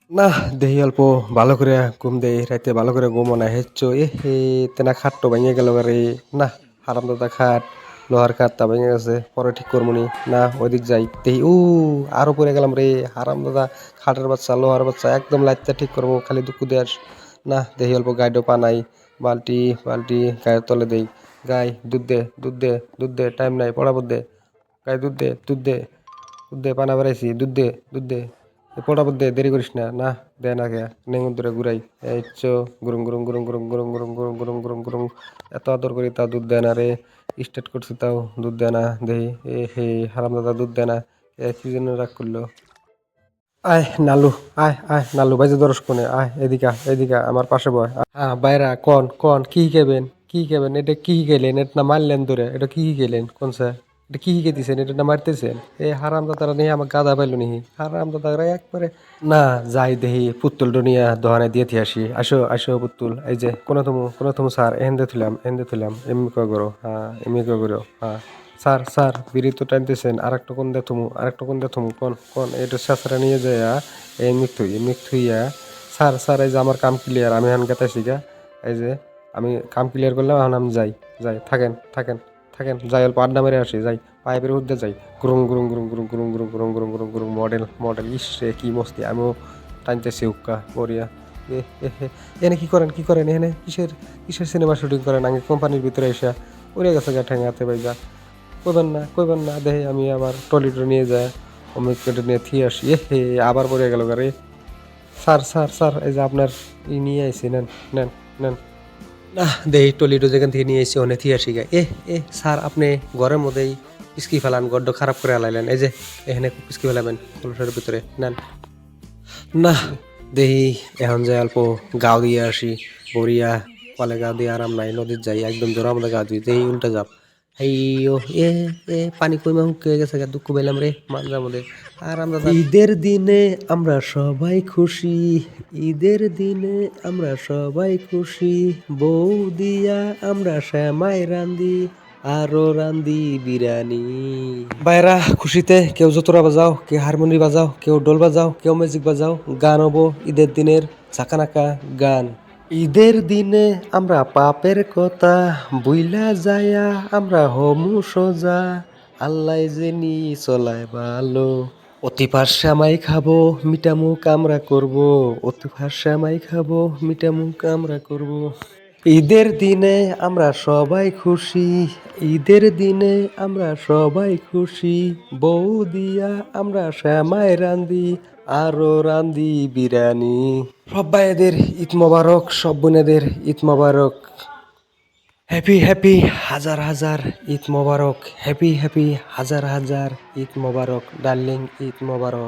না, দেহি অল্প ভালো করে ঘুম দেই। রাইতে ভালো করে ঘুমও নাই। হেচ্ছো এহে তেনা খাটটো ভাইঙা গেল রে। না, হারামজাদা খাট, লোহার খাটটা ভেঙে গেছে। পরে ঠিক করমুনি। না, ওইদিক যাই। দেহি আরো পড়ে গেলাম রে। হারামজাদা খাটের বাচ্চা, লোহার বাচ্চা একদম লাইত্তা ঠিক করবো। খালি দুঃখ দেয়াস। না, দেহি অল্প গাইডও পা নাই। বালটি গায়ের তলে দেই। গাই দুধ দে, দুধ দে, দুধ দে। টাইম নাই, পড়াবো দে। গাই দুধ দে, দুধ দে, দুধ দে। পানা বেড়াইছি। দুধ দে, দুধ দে। পটাপট দে, দেরি করিস না। না, দে না কে। নেঙুর ধরে ঘুরাই। এই চো গুরুং গুরুং গুরুং গুরুং গুরুং গুরুং গুরুং গুরুং গুরুং গুরুং। এত আদর করি তাও দুধ দেয় না রে। স্টার্ট করছি তাও দুধ দেয় না। দেহি এ হে হারামদাদা দুধ দেয় না। কি জন্য রাগ করলো? আয় নালু, আয় নালু বাইজে দরস কোনে আয় এদিকে আমার পাশে বয়। হ্যাঁ বাইরা কন কি খেবেন কি খেবেন? এটা কি গেলেন? এটা না মারলেন ধরে, এটা কি গেলেন কোন স্যার? এটা কি দিছেন? এটা না মারতেছেন? এই হারাম দাদারা নিয়ে আমার গাদা পাইলো নি। হারাম দাদারা একবারে না যাই দেহি পুতুল দুনিয়া দোহানে দিয়ে থি আসি। আসো পুতুল। এই যে কোন তুমি স্যার এহেন্দে থুলাম এমনি কয় করো। হ্যাঁ এমনি কয় করো। হ্যাঁ স্যার বিড়ি তো টানতেছেন। আরেকটা কোন দে থুমু কোন এটা শেষরা নিয়ে যায় এমনি থুইয়া স্যার এই যে আমার কাম ক্লিয়ার, আমি এখন গেতাছি গা। এই যে আমি কাম ক্লিয়ার করলাম, এখন আমি যাই থাকেন যাই অল্প আড্ডা মেরে আসি। যাই পাইপের মধ্যে যাই। গুরুং গুরুং গুরুং গুরুং গুরুং গুরুং গুরুং গুরুং গুরুং গুরুং মডেল ইসরে কি মস্তি। আমিও টানতেছি উক্কা বরিয়া। এনে কি করেন এখানে? কিসের সিনেমা শুটিং করেন? আগে কোম্পানির ভিতরে এসে উড়ে গেছে গা ঠেঙাতে ভাইজা। কইবেন না দেহে আমি আবার টলিটো নিয়ে যায় অমৃত কেটে নিয়ে থিয়ে আসি। আবার পড়ে গেল গারে। স্যার এই যে আপনার নিয়ে আইছি, নেন। না দেহি টলিটো যেখান থেকে নিয়ে এসেছি অনেক থিয়ে আসি গা। স্যার আপনি ঘরের মধ্যেই পিসকি ফেলান, গড্ড খারাপ করে আলাইলেন। এই যে এখানে পিসকি ফেলাবেন কলসের ভিতরে নেন। না দেহি এখন যে অল্প গাও দিয়ে আসি বরিয়া। কলে গা দিয়ে আরাম নাই, নদীর যাই একদম জোড়া মধ্যে গা ধুই দেহি উল্টা যাব। হেইও পানি কইমা হুকে গেছে গা। দুঃখ পেলাম রে মানজার মধ্যে। আর আমরা ঈদের দিনে আমরা সবাই খুশি। ঈদের দিনে আমরা সবাই খুশি। বউ দিয়া আমরা শ্যামাই রান্দি, আরো রান্দি বিরানি। বাইরা খুশিতে কেউ যতরা বাজাও, কেউ হারমোনি বাজাও, কেউ ডোল বাজাও, কেউ মিউজিক বাজাও। গান হবো ঈদের দিনের ঝাঁকানাকা গান। ঈদের দিনে আমরা পাপের কথা বুইলা যায়া আমরা হমু সোজা। আল্লাহ জেনি চলায় ভালো। অতিপার শ্যামাই খাবো মিটামু কামরা করব। অতিপার শ্যামাই খাবো মিটামু কামরা করব। ঈদের দিনে আমরা সবাই খুশি। ঈদের দিনে আমরা সবাই খুশি। বউ দিয়া আমরা শ্যামাই রান্দি, আরো রান্দি বিরিয়ানি। সব ভাইদের ঈদ মোবারক, সব বোনেদের ঈদ মোবারক। হ্যাপি হাজার ঈদ মোবারক। হ্যাপি হাজার ঈদ মোবারক। ডার্লিং ঈদ মোবারক।